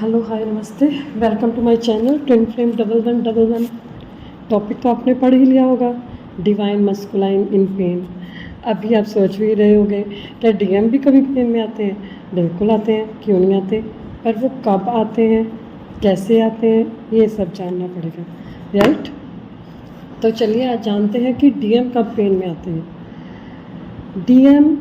Hello hi नमस्ते, welcome to my channel twin flame 1111। Topic तो आपने पढ़ ही लिया होगा, डिवाइन मस्कुलाइन इन पेन। अभी आप सोच भी रहे होंगे क्या डीएम भी कभी पेन में आते हैं? बिल्कुल आते हैं, क्यों नहीं आते, पर वो कब आते हैं, कैसे आते हैं, ये सब जानना पड़ेगा, राइट? तो चलिए आज जानते हैं कि डीएम कब पेन में आते हैं। डीएम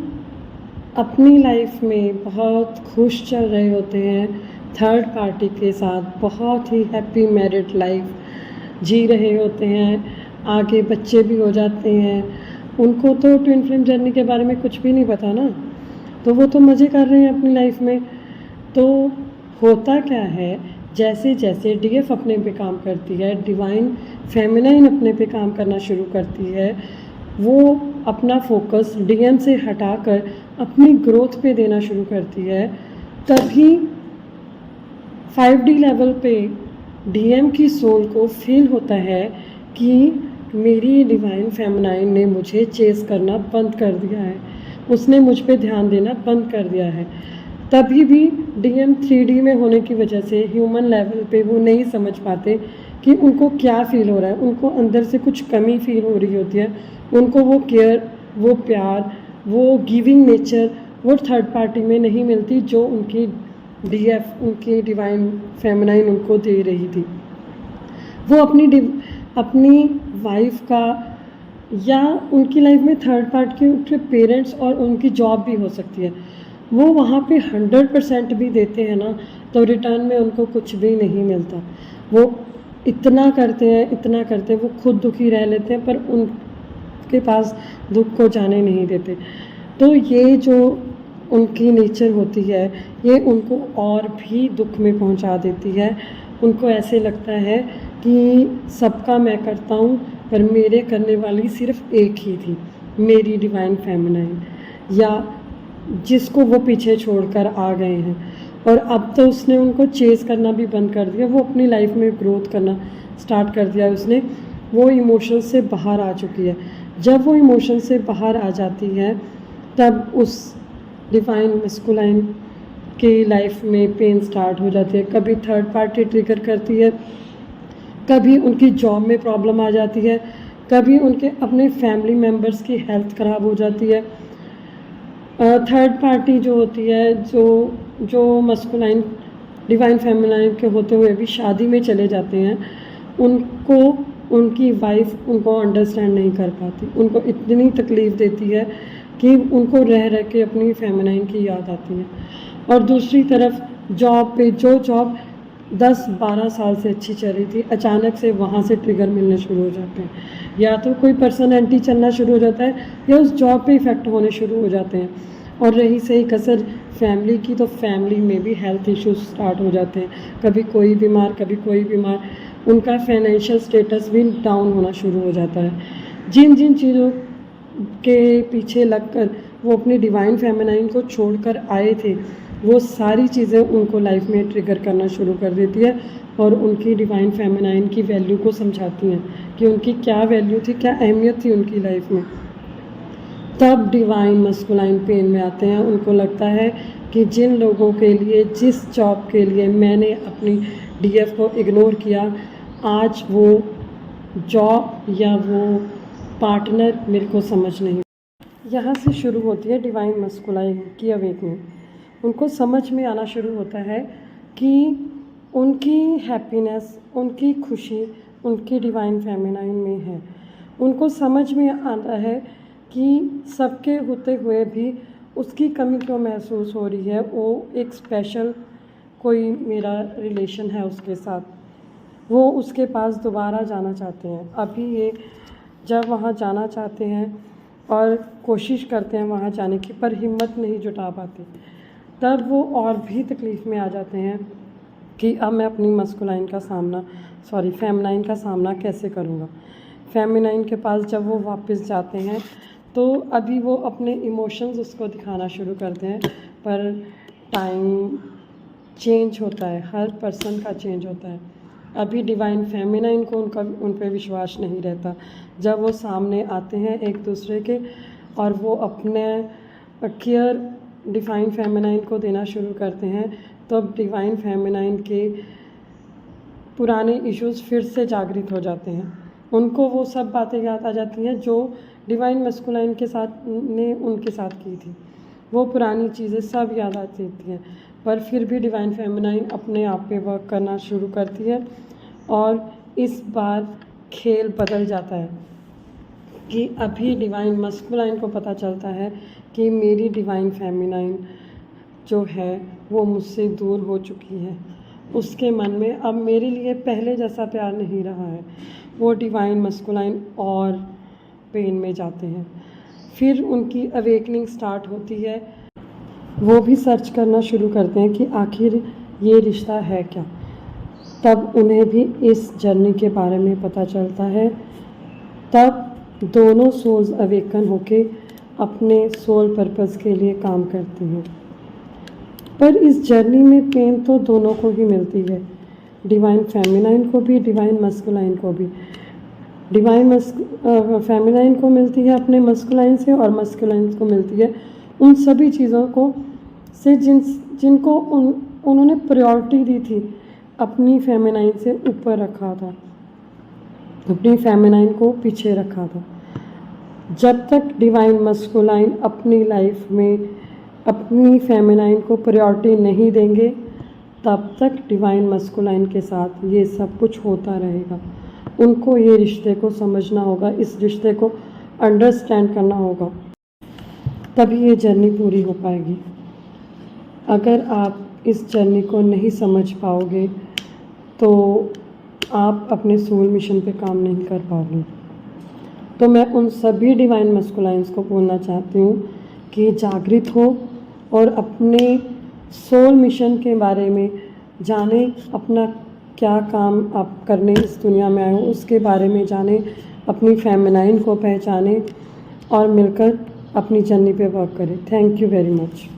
अपनी लाइफ में बहुत खुश चल रहे होते हैं, थर्ड पार्टी के साथ बहुत ही हैप्पी मैरिड लाइफ जी रहे होते हैं, आगे बच्चे भी हो जाते हैं। उनको तो ट्विन फ्लेम जर्नी के बारे में कुछ भी नहीं पता ना, तो वो तो मज़े कर रहे हैं अपनी लाइफ में। तो होता क्या है, जैसे जैसे डीएफ अपने पे काम करती है, डिवाइन फेमिनाइन अपने पे काम करना शुरू करती है, वो अपना फोकस डीएम से हटाकर अपनी ग्रोथ पे देना शुरू करती है, तभी 5D लेवल पे डीएम की सोल को फील होता है कि मेरी डिवाइन फेमिनाइन ने मुझे चेस करना बंद कर दिया है, उसने मुझ पे ध्यान देना बंद कर दिया है। तभी भी डीएम 3D में होने की वजह से ह्यूमन लेवल पे वो नहीं समझ पाते कि उनको क्या फील हो रहा है। उनको अंदर से कुछ कमी फील हो रही होती है, उनको वो केयर, वो प्यार, वो गिविंग नेचर वो थर्ड पार्टी में नहीं मिलती जो उनकी डीएफ, उनकी डिवाइन फेमिनाइन उनको दे रही थी। वो अपनी वाइफ का या उनकी लाइफ में थर्ड पार्ट के उनके पेरेंट्स और उनकी जॉब भी हो सकती है, वो वहाँ पे 100% भी देते हैं ना, तो रिटर्न में उनको कुछ भी नहीं मिलता। वो इतना करते हैं, वो खुद दुखी रह लेते हैं पर उनके पास दुख को जाने नहीं देते। तो ये जो उनकी नेचर होती है, ये उनको और भी दुख में पहुंचा देती है। उनको ऐसे लगता है कि सबका मैं करता हूँ, पर मेरे करने वाली सिर्फ एक ही थी, मेरी डिवाइन फेमिनाइन, या जिसको वो पीछे छोड़कर आ गए हैं। और अब तो उसने उनको चेस करना भी बंद कर दिया, वो अपनी लाइफ में ग्रोथ करना स्टार्ट कर दिया उसने। वो इमोशन से बाहर आ चुकी है। जब वो इमोशन से बाहर आ जाती है, तब उस डिवाइन मस्कुलाइन की लाइफ में पेन स्टार्ट हो जाती है। कभी थर्ड पार्टी ट्रिगर करती है, कभी उनकी जॉब में प्रॉब्लम आ जाती है, कभी उनके अपने फैमिली मेम्बर्स की हेल्थ ख़राब हो जाती है। थर्ड पार्टी जो होती है, जो मस्कुलाइन डिवाइन फेमिनाइन के होते हुए भी शादी में चले जाते हैं, उनको उनकी वाइफ उनको अंडरस्टैंड नहीं कर पाती, उनको इतनी तकलीफ़ देती है कि उनको रह रह के अपनी फेमिनाइन की याद आती है। और दूसरी तरफ जॉब पे जो जॉब 10-12 साल से अच्छी चल रही थी, अचानक से वहाँ से ट्रिगर मिलने शुरू हो जाते हैं, या तो कोई पर्सन एंटी चलना शुरू हो जाता है, या उस जॉब पे इफ़ेक्ट होने शुरू हो जाते हैं। और रही सही कसर फैमिली की, तो फैमिली में भी हेल्थ इश्यूज स्टार्ट हो जाते हैं, कभी कोई बीमार, कभी कोई बीमार, उनका फाइनेंशियल स्टेटस भी डाउन होना शुरू हो जाता है। जिन जिन चीज़ों के पीछे लगकर वो अपनी डिवाइन फेमिनाइन को छोड़कर आए थे, वो सारी चीज़ें उनको लाइफ में ट्रिगर करना शुरू कर देती है और उनकी डिवाइन फेमिनाइन की वैल्यू को समझाती हैं कि उनकी क्या वैल्यू थी, क्या अहमियत थी उनकी लाइफ में। तब डिवाइन मस्कुलाइन पेन में आते हैं। उनको लगता है कि जिन लोगों के लिए, जिस जॉब के लिए मैंने अपनी डीएफ को इग्नोर किया, आज वो जॉब या वो पार्टनर मेरे को समझ नहीं। यहाँ से शुरू होती है डिवाइन मस्कुलाइन की अवेकनिंग। उनको समझ में आना शुरू होता है कि उनकी हैप्पीनेस, उनकी खुशी उनकी डिवाइन फेमिनाइन में है। उनको समझ में आता है कि सबके होते हुए भी उसकी कमी क्यों महसूस हो रही है। वो एक स्पेशल कोई मेरा रिलेशन है उसके साथ, वो उसके पास दोबारा जाना चाहते हैं। अभी ये जब वहाँ जाना चाहते हैं और कोशिश करते हैं वहाँ जाने की, पर हिम्मत नहीं जुटा पाते, तब वो और भी तकलीफ़ में आ जाते हैं कि अब मैं अपनी मस्कुलाइन का सामना, फेमिनाइन का सामना कैसे करूँगा। फेमिनाइन के पास जब वो वापस जाते हैं, तो अभी वो अपने इमोशंस उसको दिखाना शुरू करते हैं, पर टाइम चेंज होता है, हर पर्सन का चेंज होता है। अभी डिवाइन फेमिनाइन को उन पे विश्वास नहीं रहता। जब वो सामने आते हैं एक दूसरे के और वो अपने केयर डिवाइन फेमिनाइन को देना शुरू करते हैं तो अब डिवाइन फेमिनाइन के पुराने इश्यूज़ फिर से जागृत हो जाते हैं। उनको वो सब बातें याद आ जाती हैं जो डिवाइन मस्कुलाइन के साथ ने उनके साथ की थी। वो पुरानी चीज़ें सब याद आती हैं, पर फिर भी डिवाइन फेमिनाइन अपने आप पे वर्क करना शुरू करती है और इस बार खेल बदल जाता है कि अभी डिवाइन मस्कुलाइन को पता चलता है कि मेरी डिवाइन फेमिनाइन जो है वो मुझसे दूर हो चुकी है। उसके मन में अब मेरे लिए पहले जैसा प्यार नहीं रहा है। वो डिवाइन मस्कुलाइन और पेन में जाते हैं। फिर उनकी अवेकनिंग स्टार्ट होती है। वो भी सर्च करना शुरू करते हैं कि आखिर ये रिश्ता है क्या। तब उन्हें भी इस जर्नी के बारे में पता चलता है। तब दोनों सोल्स अवेकन होके अपने सोल पर्पस के लिए काम करती हैं। पर इस जर्नी में पेन तो दोनों को ही मिलती है, डिवाइन फेमिनाइन को भी, डिवाइन मस्कुलाइन को भी। डिवाइन फेमिनाइन को मिलती है अपने मस्कुलाइन से और मस्कुलाइन को मिलती है उन सभी चीज़ों को से जिनको उन्होंने प्रायोरिटी दी थी, अपनी फेमिनाइन से ऊपर रखा था, अपनी फेमिनाइन को पीछे रखा था। जब तक डिवाइन मस्कुलाइन अपनी लाइफ में अपनी फेमिनाइन को प्रायोरिटी नहीं देंगे, तब तक डिवाइन मस्कुलाइन के साथ ये सब कुछ होता रहेगा। उनको ये रिश्ते को समझना होगा, इस रिश्ते को अंडरस्टैंड करना होगा, तभी ये जर्नी पूरी हो पाएगी। अगर आप इस जर्नी को नहीं समझ पाओगे तो आप अपने सोल मिशन पे काम नहीं कर पाओगे। तो मैं उन सभी डिवाइन मस्कुलाइंस को बोलना चाहती हूँ कि जागृत हो और अपने सोल मिशन के बारे में जाने, अपना क्या काम आप करने इस दुनिया में आए हो उसके बारे में जाने, अपनी फेमिनाइन को पहचाने और मिलकर अपनी जर्नी पे वर्क करें। Thank you very much.